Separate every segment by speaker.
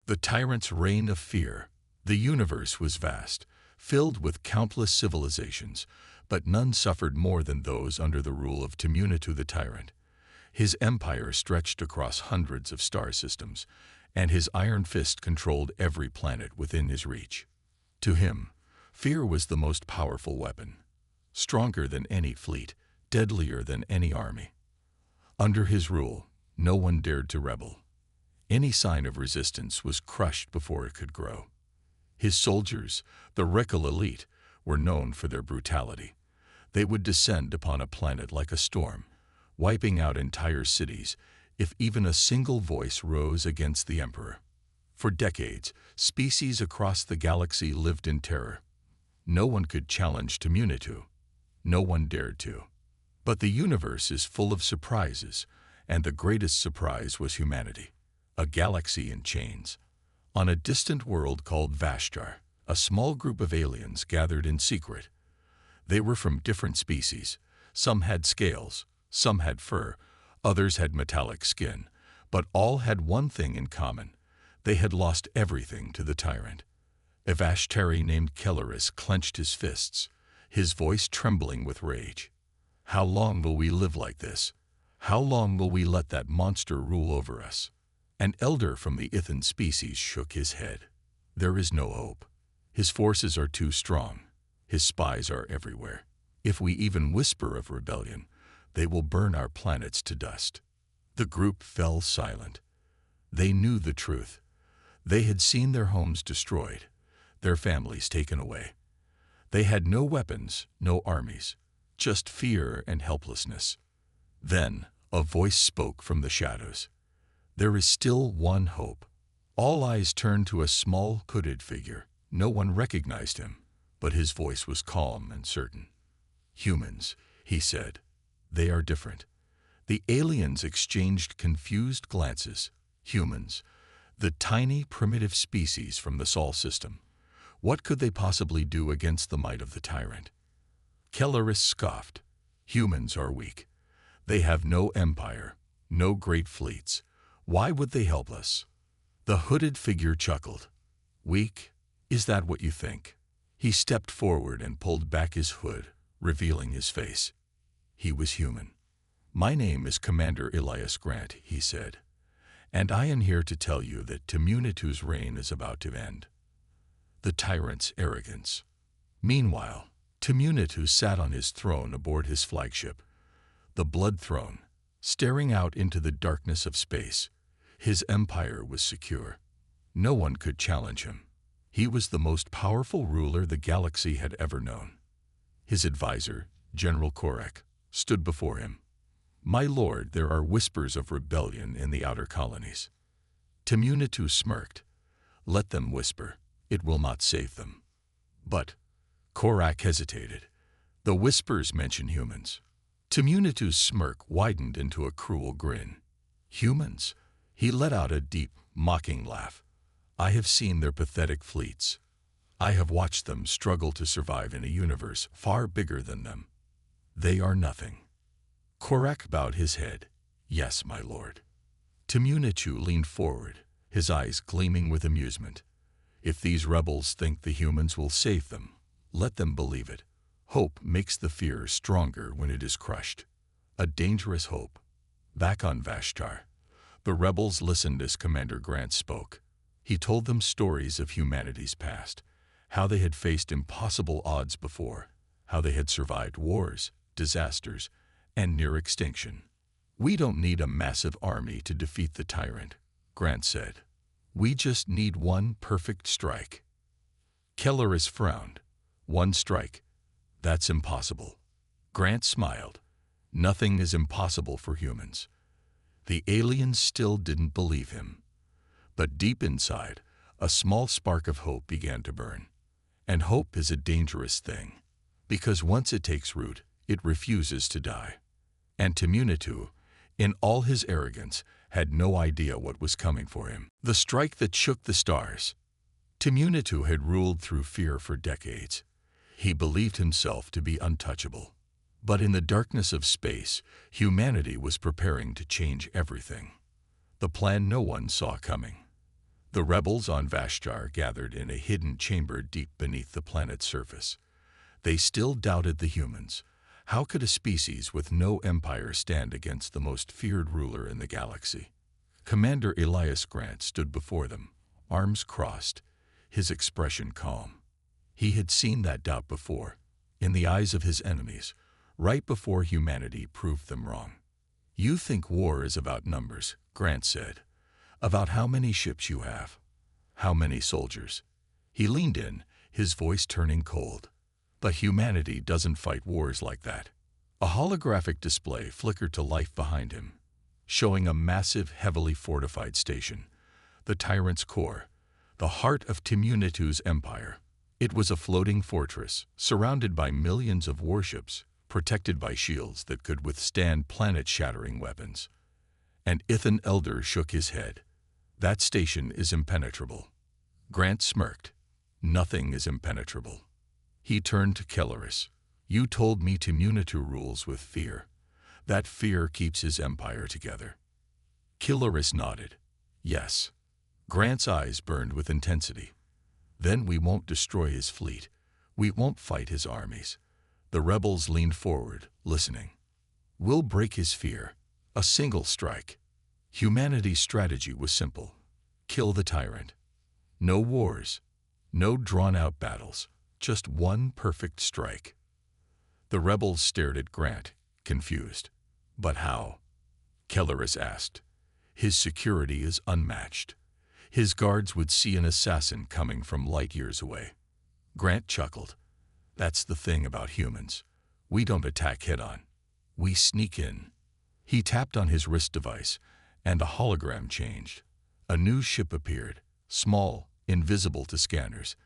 Speaker 1: The tyrant's reign of fear. The universe was vast, filled with countless civilizations, but none suffered more than those under the rule of Timunitu the tyrant. His empire stretched across hundreds of star systems, and his iron fist controlled every planet within his reach. To him, fear was the most powerful weapon, stronger than any fleet, deadlier than any army. Under his rule, no one dared to rebel. Any sign of resistance was crushed before it could grow. His soldiers, the Rekal elite, were known for their brutality. They would descend upon a planet like a storm, wiping out entire cities if even a single voice rose against the Emperor. For decades, species across the galaxy lived in terror. No one could challenge Timunitu. No one dared to. But the universe is full of surprises, and the greatest surprise was humanity, a galaxy in chains. On a distant world called Vashtar, a small group of aliens gathered in secret. They were from different species. Some had scales, some had fur, others had metallic skin, but all had one thing in common. They had lost everything to the tyrant. A Vashtari named Xel'Nara clenched his fists, his voice trembling with rage. How long will we live like this? How long will we let that monster rule over us? An elder from the Ithan species shook his head. There is no hope. His forces are too strong. His spies are everywhere. If we even whisper of rebellion, they will burn our planets to dust. The group fell silent. They knew the truth. They had seen their homes destroyed, their families taken away. They had no weapons, no armies, just fear and helplessness. Then a voice spoke from the shadows. There is still one hope. All eyes turned to a small, hooded figure. No one recognized him, but his voice was calm and certain. Humans, he said. They are different. The aliens exchanged confused glances. Humans, the tiny, primitive species from the Sol system. What could they possibly do against the might of the tyrant? Xel'Nara scoffed. Humans are weak. They have no empire, no great fleets. Why would they help us? The hooded figure chuckled. Weak? Is that what you think? He stepped forward and pulled back his hood, revealing his face. He was human. My name is Commander Elias Grant, he said, and I am here to tell you that Timunitu's reign is about to end. The tyrant's arrogance. Meanwhile, Timunitu sat on his throne aboard his flagship, the Blood Throne, staring out into the darkness of space. His empire was secure. No one could challenge him. He was the most powerful ruler the galaxy had ever known. His advisor, General Korak, stood before him. My lord, there are whispers of rebellion in the outer colonies. Timunitu smirked. Let them whisper. It will not save them. But Korak hesitated. The whispers mention humans. Timunitu's smirk widened into a cruel grin. Humans? He let out a deep, mocking laugh. I have seen their pathetic fleets. I have watched them struggle to survive in a universe far bigger than them. They are nothing. Korak bowed his head. Yes, my lord. Timunitu leaned forward, his eyes gleaming with amusement. If these rebels think the humans will save them, let them believe it. Hope makes the fear stronger when it is crushed. A dangerous hope. Back on Vashtar, the rebels listened as Commander Grant spoke. He told them stories of humanity's past, how they had faced impossible odds before, how they had survived wars, disasters, and near extinction. We don't need a massive army to defeat the tyrant, Grant said. We just need one perfect strike. Xel'Nara frowned. One strike. That's impossible. Grant smiled. Nothing is impossible for humans. The aliens still didn't believe him. But deep inside, a small spark of hope began to burn. And hope is a dangerous thing, because once it takes root, it refuses to die. And Timunitu, in all his arrogance, had no idea what was coming for him. The strike that shook the stars. Timunitu had ruled through fear for decades. He believed himself to be untouchable. But in the darkness of space, humanity was preparing to change everything. The plan no one saw coming. The rebels on Vashtar gathered in a hidden chamber deep beneath the planet's surface. They still doubted the humans. How could a species with no empire stand against the most feared ruler in the galaxy? Commander Elias Grant stood before them, arms crossed, his expression calm. He had seen that doubt before, in the eyes of his enemies, right before humanity proved them wrong. "You think war is about numbers," Grant said. "About how many ships you have, how many soldiers." He leaned in, his voice turning cold. "But humanity doesn't fight wars like that." A holographic display flickered to life behind him, showing a massive, heavily fortified station, the Tyrant's core, the heart of Timunitu's empire. It was a floating fortress, surrounded by millions of warships, protected by shields that could withstand planet-shattering weapons. And Ithan Elder shook his head. "That station is impenetrable." Grant smirked. "Nothing is impenetrable." He turned to Kelleris. "You told me Timunitu rules with fear. That fear keeps his empire together." Kelleris nodded. "Yes." Grant's eyes burned with intensity. "Then we won't destroy his fleet. We won't fight his armies." The rebels leaned forward, listening. "We'll break his fear. A single strike." Humanity's strategy was simple. Kill the tyrant. No wars. No drawn-out battles. Just one perfect strike. The rebels stared at Grant, confused. "But how?" Kelleris asked. "His security is unmatched. His guards would see an assassin coming from light years away." Grant chuckled. "That's the thing about humans. We don't attack head-on. We sneak in." He tapped on his wrist device, and a hologram changed. A new ship appeared, small, invisible to scanners,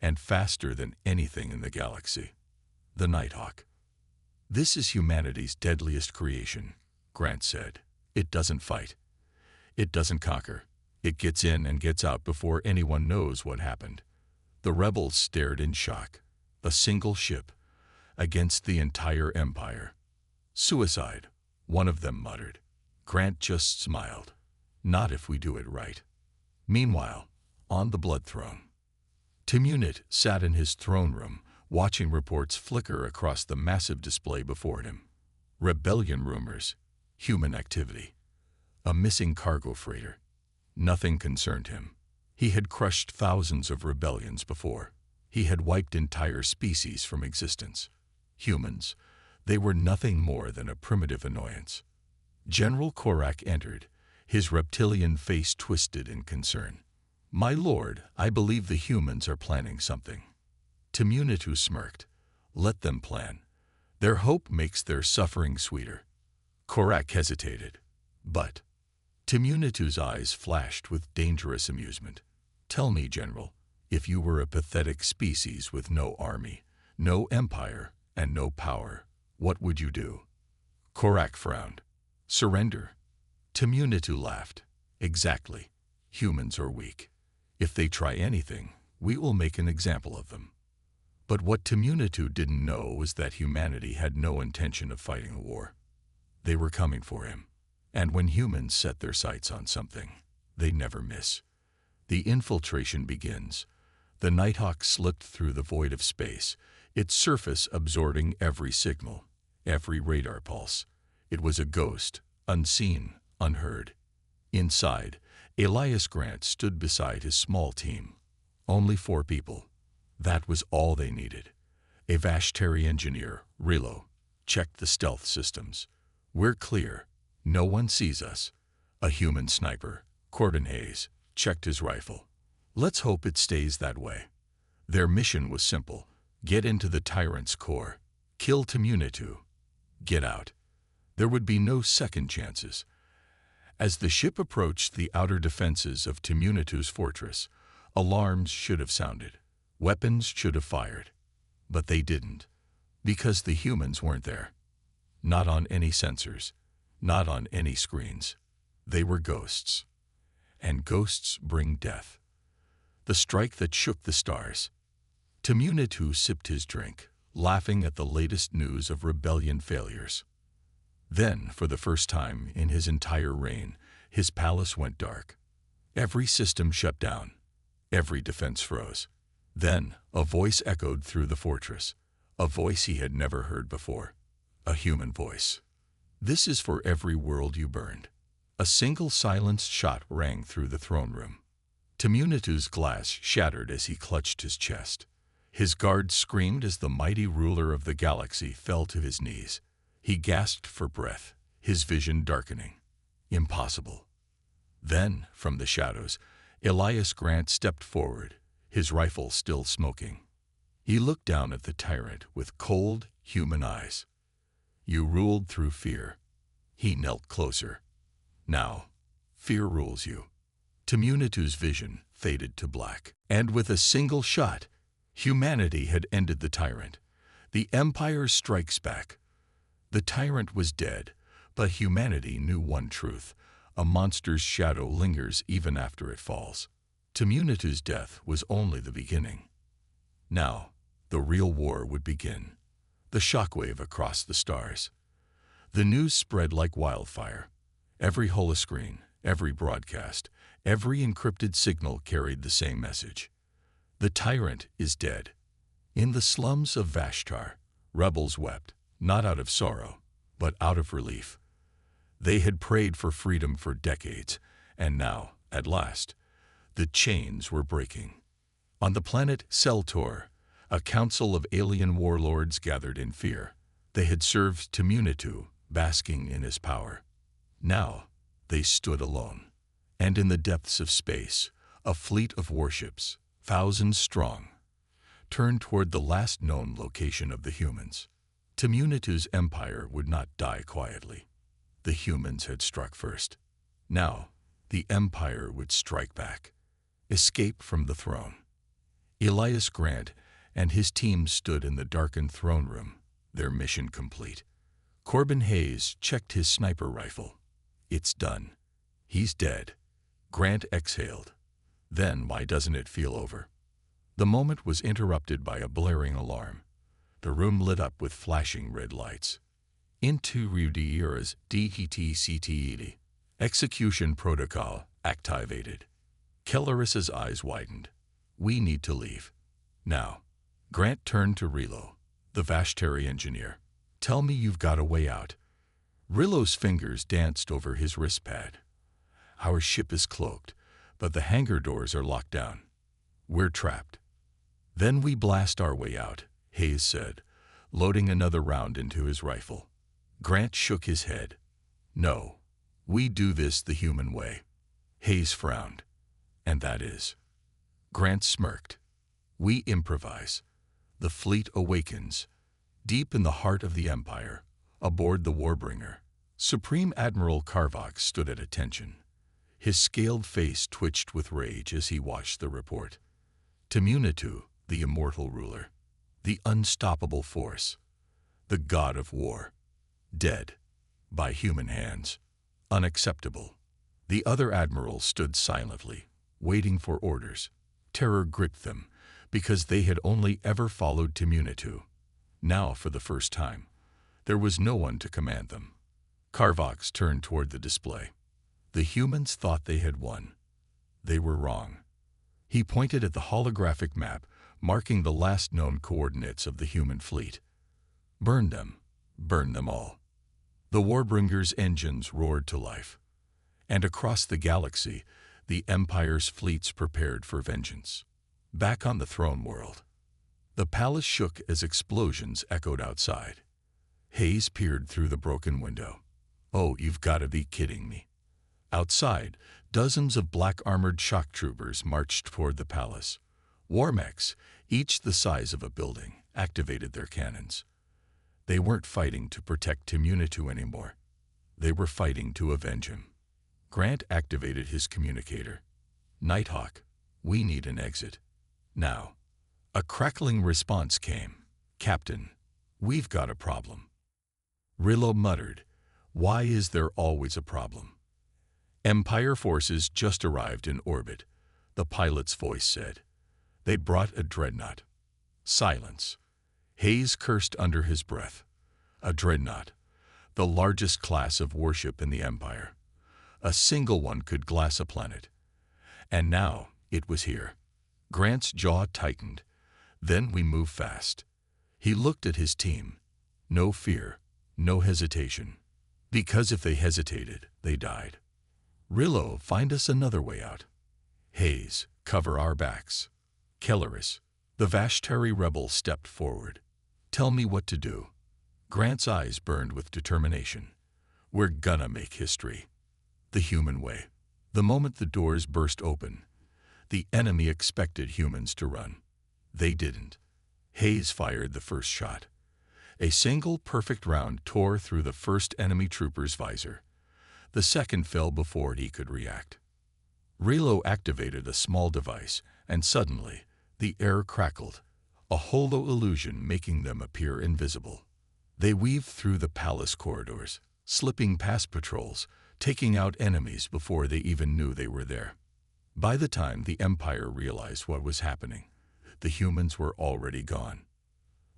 Speaker 1: and faster than anything in the galaxy. The Nighthawk. "This is humanity's deadliest creation," Grant said. "It doesn't fight. It doesn't conquer. It gets in and gets out before anyone knows what happened." The rebels stared in shock. A single ship, against the entire empire. "Suicide," one of them muttered. Grant just smiled. "Not if we do it right." Meanwhile, on the Blood Throne, Timunit sat in his throne room, watching reports flicker across the massive display before him. Rebellion rumors, human activity, a missing cargo freighter. Nothing concerned him. He had crushed thousands of rebellions before. He had wiped entire species from existence. Humans, they were nothing more than a primitive annoyance. General Korak entered, his reptilian face twisted in concern. "My lord, I believe the humans are planning something." Timunitu smirked. "Let them plan. Their hope makes their suffering sweeter." Korak hesitated. "But..." Timunitu's eyes flashed with dangerous amusement. "Tell me, General, if you were a pathetic species with no army, no empire, and no power, what would you do?" Korak frowned. "Surrender." Timunitu laughed. "Exactly. Humans are weak. If they try anything, we will make an example of them." But what Timunitu didn't know was that humanity had no intention of fighting a war. They were coming for him. And when humans set their sights on something, they never miss. The infiltration begins. The Nighthawk slipped through the void of space, its surface absorbing every signal, every radar pulse. It was a ghost, unseen, unheard. Inside, Elias Grant stood beside his small team. Only 4 people. That was all they needed. A Vashtari engineer, Rilo, checked the stealth systems. "We're clear. No one sees us." A human sniper, Cordon Hayes, checked his rifle. "Let's hope it stays that way." Their mission was simple. Get into the Tyrant's core. Kill Timunitu. Get out. There would be no second chances. As the ship approached the outer defenses of Timunitu's fortress, alarms should have sounded. Weapons should have fired. But they didn't. Because the humans weren't there. Not on any sensors. Not on any screens. They were ghosts. And ghosts bring death. The strike that shook the stars. Timunitu sipped his drink, laughing at the latest news of rebellion failures. Then, for the first time in his entire reign, his palace went dark. Every system shut down. Every defense froze. Then, a voice echoed through the fortress. A voice he had never heard before. A human voice. "This is for every world you burned." A single silenced shot rang through the throne room. Timunitu's glass shattered as he clutched his chest. His guards screamed as the mighty ruler of the galaxy fell to his knees. He gasped for breath, his vision darkening. Impossible. Then, from the shadows, Elias Grant stepped forward, his rifle still smoking. He looked down at the tyrant with cold, human eyes. "You ruled through fear." He knelt closer. "Now, fear rules you." Timunitu's vision faded to black. And with a single shot, humanity had ended the tyrant. The Empire strikes back. The tyrant was dead, but humanity knew one truth. A monster's shadow lingers even after it falls. Timunitu's death was only the beginning. Now, the real war would begin. The shockwave across the stars. The news spread like wildfire. Every holoscreen, every broadcast, every encrypted signal carried the same message. The tyrant is dead. In the slums of Vashtar, rebels wept, not out of sorrow, but out of relief. They had prayed for freedom for decades, and now, at last, the chains were breaking. On the planet Seltor, a council of alien warlords gathered in fear. They had served Timunitu, basking in his power. Now, they stood alone. And in the depths of space, a fleet of warships, thousands strong, turned toward the last known location of the humans. Timunitu's empire would not die quietly. The humans had struck first. Now, the empire would strike back. Escape from the throne. Elias Grant and his team stood in the darkened throne room, their mission complete. Corbin Hayes checked his sniper rifle. "It's done. He's dead." Grant exhaled. "Then why doesn't it feel over?" The moment was interrupted by a blaring alarm. The room lit up with flashing red lights. "Into Rudiera's DETCTED. Execution protocol activated." Kelleris's eyes widened. "We need to leave. Now." Grant turned to Rilo, the Vashtari engineer. "Tell me you've got a way out." Rilo's fingers danced over his wrist pad. "Our ship is cloaked, but the hangar doors are locked down. We're trapped." "Then we blast our way out," Hayes said, loading another round into his rifle. Grant shook his head. "No, we do this the human way." Hayes frowned. "And that is?" Grant smirked. "We improvise. The fleet awakens. Deep in the heart of the Empire, aboard the Warbringer, Supreme Admiral Karvok stood at attention. His scaled face twitched with rage as he watched the report. Timunitu, the immortal ruler, the unstoppable force, the god of war, dead, by human hands. Unacceptable. The other admirals stood silently, waiting for orders. Terror gripped them, because they had only ever followed Timunitu. Now, for the first time, there was no one to command them. Karvox turned toward the display. The humans thought they had won. They were wrong. He pointed at the holographic map, marking the last known coordinates of the human fleet. "Burn them all." The Warbringer's engines roared to life. And across the galaxy, the Empire's fleets prepared for vengeance. Back on the throne world, the palace shook as explosions echoed outside. Hayes peered through the broken window. "Oh, you've got to be kidding me." Outside, dozens of black-armored shock troopers marched toward the palace. Warmechs, each the size of a building, activated their cannons. They weren't fighting to protect Timunitu anymore. They were fighting to avenge him. Grant activated his communicator. "Nighthawk, we need an exit. Now." A crackling response came. "Captain, we've got a problem." Rilo muttered, "Why is there always a problem?" "Empire forces just arrived in orbit," the pilot's voice said. "They brought a dreadnought." Silence. Hayes cursed under his breath. A dreadnought, the largest class of warship in the Empire. A single one could glass a planet. And now it was here. Grant's jaw tightened. Then we moved fast. He looked at his team. No fear, no hesitation. Because if they hesitated, they died. Rillo, find us another way out. Hayes, cover our backs. Kelleris, the Vashtari rebel, stepped forward. Tell me what to do. Grant's eyes burned with determination. We're gonna make history. The human way. The moment the doors burst open, the enemy expected humans to run. They didn't. Hayes fired the first shot. A single perfect round tore through the first enemy trooper's visor. The second fell before he could react. Relo activated a small device, and suddenly, the air crackled, a holo illusion making them appear invisible. They weaved through the palace corridors, slipping past patrols, taking out enemies before they even knew they were there. By the time the Empire realized what was happening, the humans were already gone.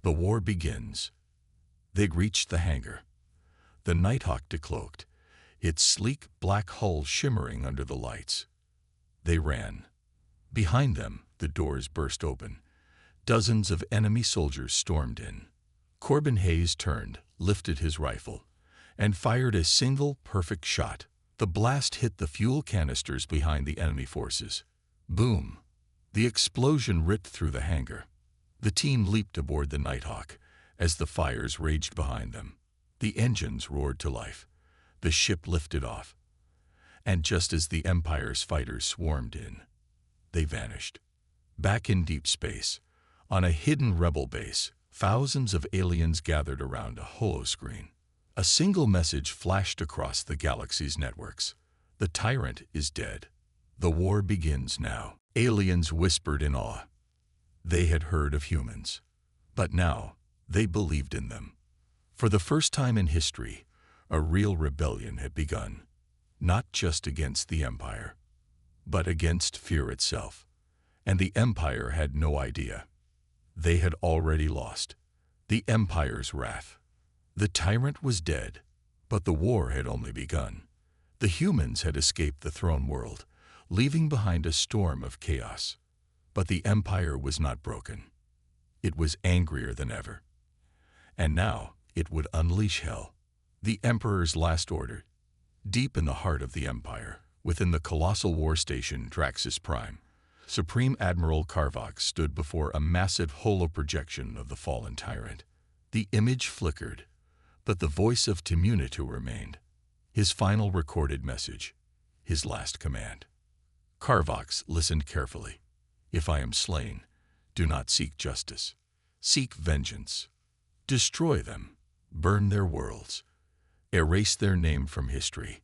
Speaker 1: The war begins. They reached the hangar. The Nighthawk decloaked, its sleek black hull shimmering under the lights. They ran. Behind them, the doors burst open. Dozens of enemy soldiers stormed in. Corbin Hayes turned, lifted his rifle, and fired a single perfect shot. The blast hit the fuel canisters behind the enemy forces. Boom! The explosion ripped through the hangar. The team leaped aboard the Nighthawk as the fires raged behind them. The engines roared to life. The ship lifted off. And just as the Empire's fighters swarmed in, they vanished. Back in deep space, on a hidden rebel base, thousands of aliens gathered around a holoscreen. A single message flashed across the galaxy's networks. The tyrant is dead. The war begins now. Aliens whispered in awe. They had heard of humans, but now they believed in them. For the first time in history, a real rebellion had begun, not just against the Empire, but against fear itself. And the Empire had no idea. They had already lost. The Empire's wrath. The tyrant was dead, but the war had only begun. The humans had escaped the throne world, leaving behind a storm of chaos. But the Empire was not broken. It was angrier than ever. And now it would unleash hell. The Emperor's last order. Deep in the heart of the Empire, within the colossal war station Draxus Prime, Supreme Admiral Carvox stood before a massive holoprojection of the fallen tyrant. The image flickered, but the voice of Timunitu remained. His final recorded message, his last command. Carvox listened carefully. If I am slain, do not seek justice. Seek vengeance. Destroy them. Burn their worlds. Erase their name from history.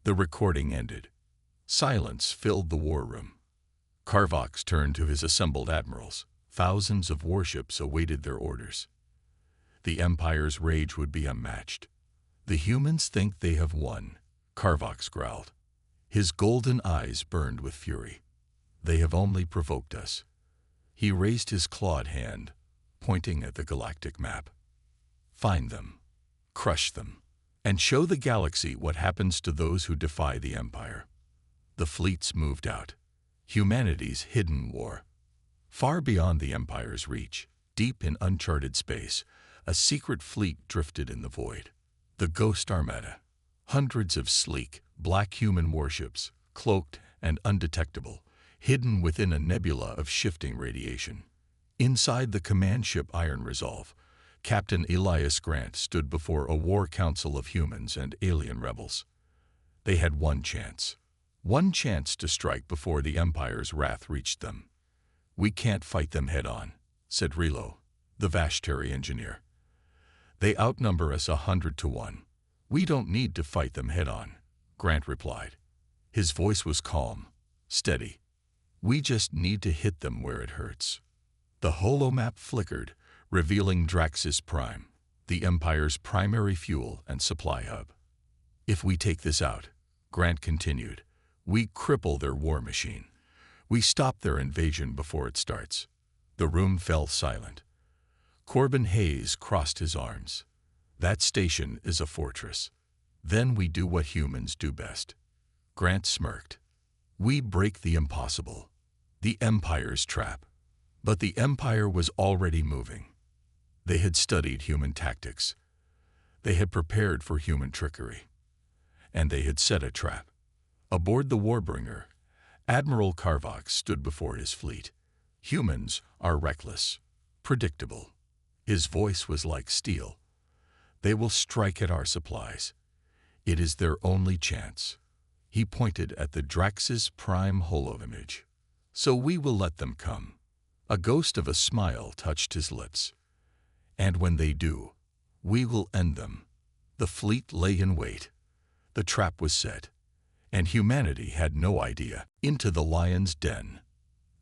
Speaker 1: The recording ended. Silence filled the war room. Carvox turned to his assembled admirals. Thousands of warships awaited their orders. The Empire's rage would be unmatched. The humans think they have won, Carvox growled. His golden eyes burned with fury. They have only provoked us. He raised his clawed hand, pointing at the galactic map. Find them, crush them, and show the galaxy what happens to those who defy the Empire. The fleets moved out. Humanity's hidden war. Far beyond the Empire's reach, deep in uncharted space, a secret fleet drifted in the void. The Ghost Armada. Hundreds of sleek, black human warships, cloaked and undetectable, hidden within a nebula of shifting radiation. Inside the command ship Iron Resolve, Captain Elias Grant stood before a war council of humans and alien rebels. They had one chance to strike before the Empire's wrath reached them. We can't fight them head-on, said Relo, the Vashtari engineer. They outnumber us 100 to 1. We don't need to fight them head-on, Grant replied. His voice was calm, steady. We just need to hit them where it hurts. The holomap flickered, revealing Draxus Prime, the Empire's primary fuel and supply hub. If we take this out, Grant continued, we cripple their war machine. We stop their invasion before it starts. The room fell silent. Corbin Hayes crossed his arms. That station is a fortress. Then we do what humans do best. Grant smirked. We break the impossible, the Empire's trap. But the Empire was already moving. They had studied human tactics. They had prepared for human trickery. And they had set a trap. Aboard the Warbringer, Admiral Carvox stood before his fleet. Humans are reckless, predictable. His voice was like steel. They will strike at our supplies. It is their only chance. He pointed at the Draxus Prime holo-image. So we will let them come. A ghost of a smile touched his lips. And when they do, we will end them. The fleet lay in wait. The trap was set, and humanity had no idea. Into the lion's den.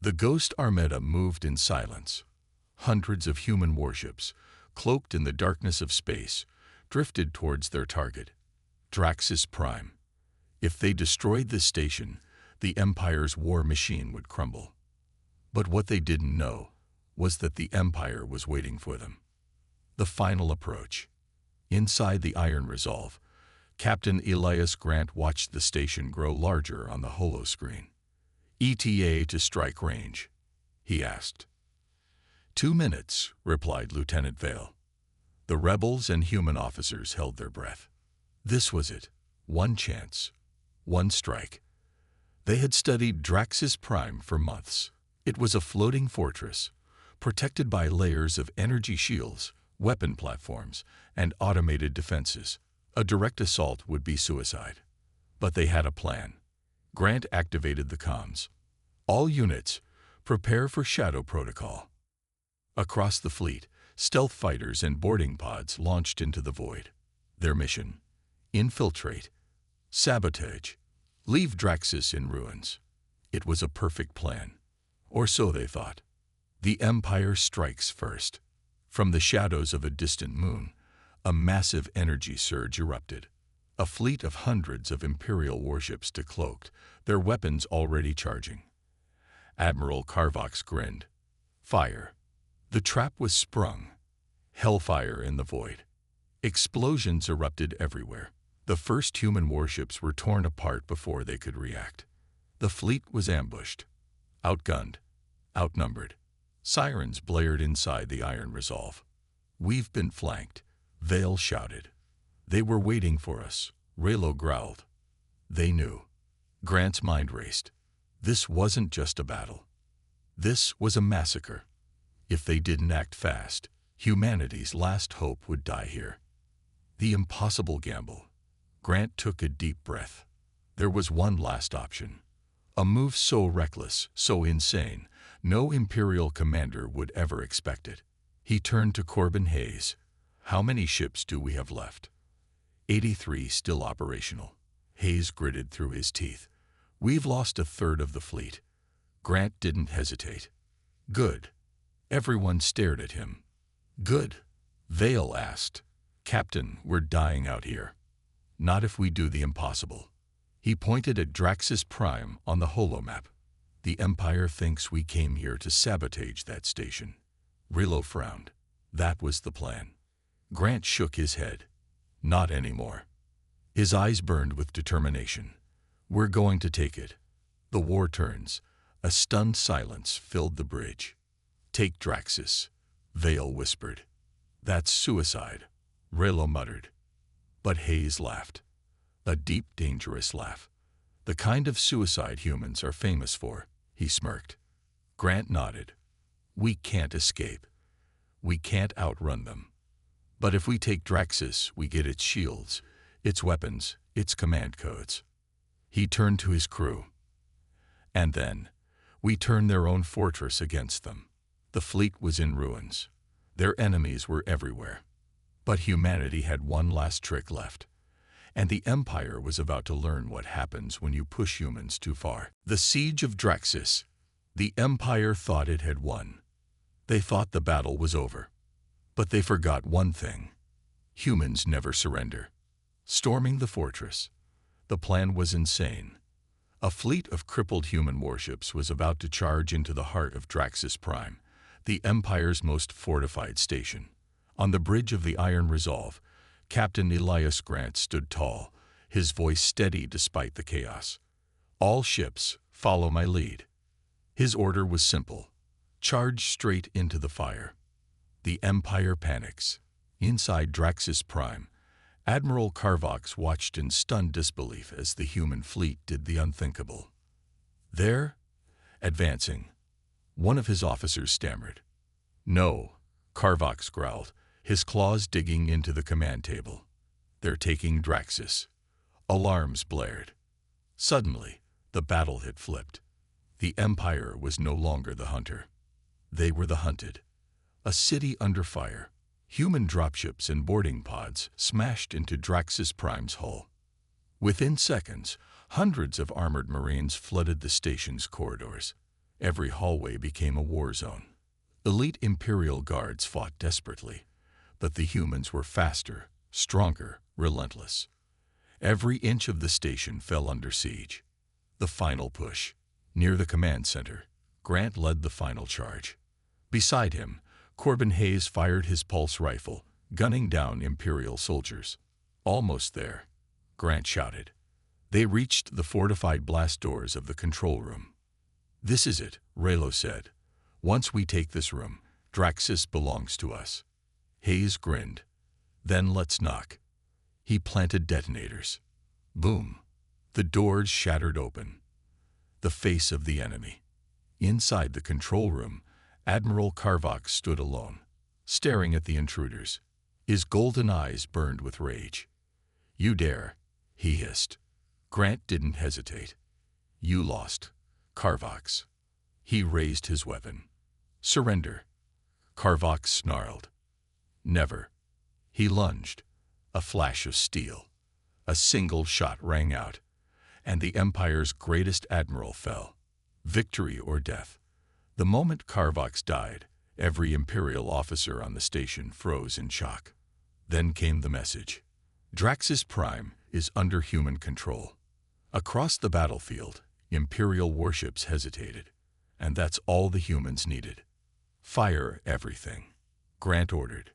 Speaker 1: The ghost armada moved in silence. Hundreds of human warships, cloaked in the darkness of space, drifted towards their target, Draxus Prime. If they destroyed this station, the Empire's war machine would crumble. But what they didn't know was that the Empire was waiting for them. The final approach. Inside the Iron Resolve, Captain Elias Grant watched the station grow larger on the holoscreen. ETA to strike range, he asked. 2 minutes, replied Lieutenant Vale. The rebels and human officers held their breath. This was it. One chance. One strike. They had studied Draxus Prime for months. It was a floating fortress, protected by layers of energy shields, weapon platforms, and automated defenses. A direct assault would be suicide. But they had a plan. Grant activated the comms. All units, prepare for Shadow Protocol. Across the fleet, stealth fighters and boarding pods launched into the void. Their mission: infiltrate, sabotage, leave Draxus in ruins. It was a perfect plan. Or so they thought. The Empire strikes first. From the shadows of a distant moon, a massive energy surge erupted. A fleet of hundreds of Imperial warships decloaked, their weapons already charging. Admiral Carvox grinned. Fire. The trap was sprung. Hellfire in the void. Explosions erupted everywhere. The first human warships were torn apart before they could react. The fleet was ambushed, outgunned, outnumbered. Sirens blared inside the Iron Resolve. We've been flanked, Vale shouted. They were waiting for us, Raylo growled. They knew. Grant's mind raced. This wasn't just a battle. This was a massacre. If they didn't act fast, humanity's last hope would die here. The impossible gamble. Grant took a deep breath. There was one last option. A move so reckless, so insane, no Imperial commander would ever expect it. He turned to Corbin Hayes. How many ships do we have left? 83 still operational. Hayes gritted through his teeth. We've lost a third of the fleet. Grant didn't hesitate. Good. Everyone stared at him. Good. Vale asked. Captain, we're dying out here. Not if we do the impossible. He pointed at Draxus Prime on the holomap. The Empire thinks we came here to sabotage that station. Raylo frowned. That was the plan. Grant shook his head. Not anymore. His eyes burned with determination. We're going to take it. The war turns. A stunned silence filled the bridge. Take Draxus, Vale whispered. That's suicide, Raylo muttered. But Hayes laughed. A deep, dangerous laugh. The kind of suicide humans are famous for, he smirked. Grant nodded. We can't escape. We can't outrun them. But if we take Draxus, we get its shields, its weapons, its command codes. He turned to his crew. And then, we turn their own fortress against them. The fleet was in ruins. Their enemies were everywhere. But humanity had one last trick left. And the Empire was about to learn what happens when you push humans too far. The siege of Draxus. The Empire thought it had won. They thought the battle was over. But they forgot one thing. Humans never surrender. Storming the fortress. The plan was insane. A fleet of crippled human warships was about to charge into the heart of Draxus Prime, the Empire's most fortified station. On the bridge of the Iron Resolve, Captain Elias Grant stood tall, his voice steady despite the chaos. All ships, Follow my lead. His order was simple. Charge straight into the fire. The Empire panics. Inside Draxus Prime, Admiral Carvox watched in stunned disbelief as the human fleet did the unthinkable. There, advancing, one of his officers stammered. "No," Carvox growled, his claws digging into the command table. "They're taking Draxus." Alarms blared. Suddenly, the battle had flipped. The Empire was no longer the hunter. They were the hunted. A city under fire. Human dropships and boarding pods smashed into Draxus Prime's hull. Within seconds, hundreds of armored Marines flooded the station's corridors. Every hallway became a war zone. Elite Imperial guards fought desperately, but the humans were faster, stronger, relentless. Every inch of the station fell under siege. The final push. Near the command center, Grant led the final charge. Beside him, Corbin Hayes fired his pulse rifle, gunning down Imperial soldiers. Almost there, Grant shouted. They reached the fortified blast doors of the control room. "This is it," Raylo said. "Once we take this room, Draxus belongs to us." Hayes grinned. "Then let's knock." He planted detonators. Boom. The doors shattered open. The face of the enemy. Inside the control room, Admiral Carvox stood alone, staring at the intruders. His golden eyes burned with rage. "You dare," he hissed. Grant didn't hesitate. "You lost, Carvox." He raised his weapon. "Surrender." Carvox snarled. "Never." He lunged. A flash of steel. A single shot rang out, and the Empire's greatest admiral fell. Victory or death. The moment Carvox died, every Imperial officer on the station froze in shock. Then came the message. Draxus Prime is under human control. Across the battlefield, Imperial warships hesitated, and that's all the humans needed. "Fire everything," Grant ordered.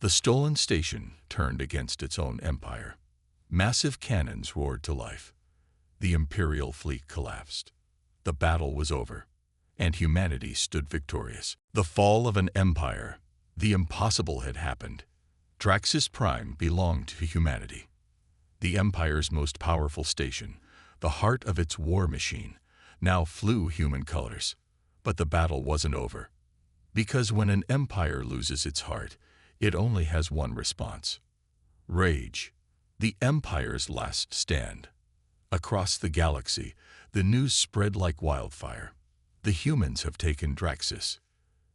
Speaker 1: The stolen station turned against its own empire. Massive cannons roared to life. The Imperial fleet collapsed. The battle was over, and humanity stood victorious. The fall of an empire. The impossible had happened. Draxus Prime belonged to humanity. The Empire's most powerful station, the heart of its war machine, now flew human colors. But the battle wasn't over. Because when an empire loses its heart, it only has one response. Rage. The Empire's last stand. Across the galaxy, the news spread like wildfire. The humans have taken Draxus.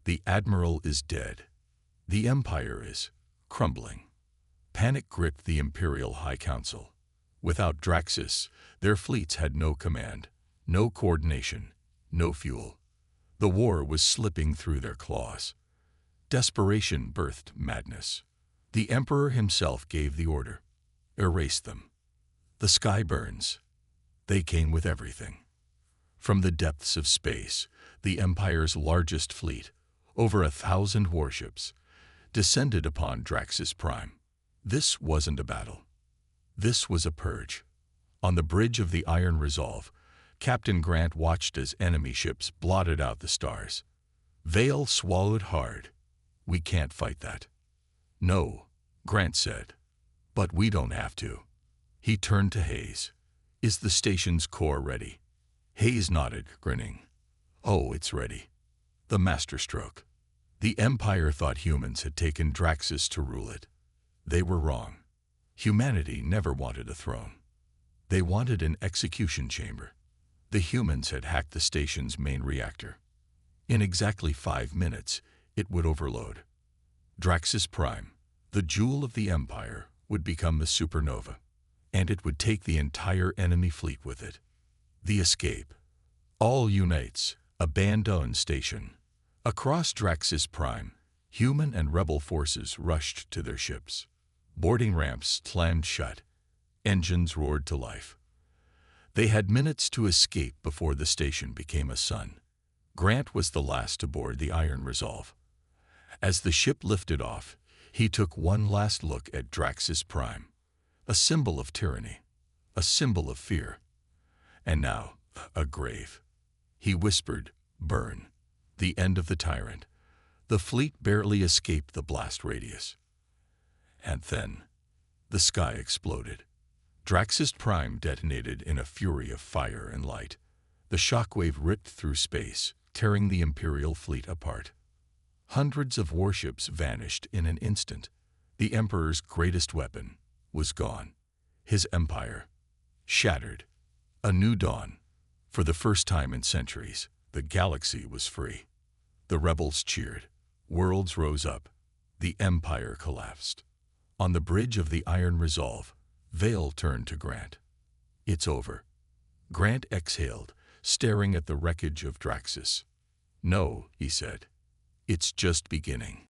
Speaker 1: The Admiral is dead. The Empire is crumbling. Panic gripped the Imperial High Council. Without Draxus, their fleets had no command, no coordination, no fuel. The war was slipping through their claws. Desperation birthed madness. The Emperor himself gave the order. Erase them. The sky burns. They came with everything. From the depths of space, the Empire's largest fleet, over 1,000 warships, descended upon Draxus Prime. This wasn't a battle. This was a purge. On the bridge of the Iron Resolve, Captain Grant watched as enemy ships blotted out the stars. Vale swallowed hard. "We can't fight that." "No," Grant said. "But we don't have to." He turned to Hayes. "Is the station's core ready?" Hayes nodded, grinning. "Oh, it's ready." The masterstroke. The Empire thought humans had taken Draxus to rule it. They were wrong. Humanity never wanted a throne. They wanted an execution chamber. The humans had hacked the station's main reactor. In exactly 5 minutes, it would overload. Draxus Prime, the jewel of the Empire, would become a supernova, and it would take the entire enemy fleet with it. The escape. All unites, abandon station. Across Draxus Prime, human and rebel forces rushed to their ships. Boarding ramps slammed shut. Engines roared to life. They had minutes to escape before the station became a sun. Grant was the last to board the Iron Resolve. As the ship lifted off, he took one last look at Draxus Prime, a symbol of tyranny, a symbol of fear. And now, A grave. He whispered, "Burn. The end of the tyrant." The fleet barely escaped the blast radius. And then, the sky exploded. Draxus Prime detonated in a fury of fire and light. The shockwave ripped through space, tearing the Imperial fleet apart. Hundreds of warships vanished in an instant. The Emperor's greatest weapon was gone. His empire shattered. A new dawn. For the first time in centuries, the galaxy was free. The rebels cheered. Worlds rose up. The Empire collapsed. On the bridge of the Iron Resolve, Vale turned to Grant. "It's over." Grant exhaled, staring at the wreckage of Draxus. "No," he said. "It's just beginning."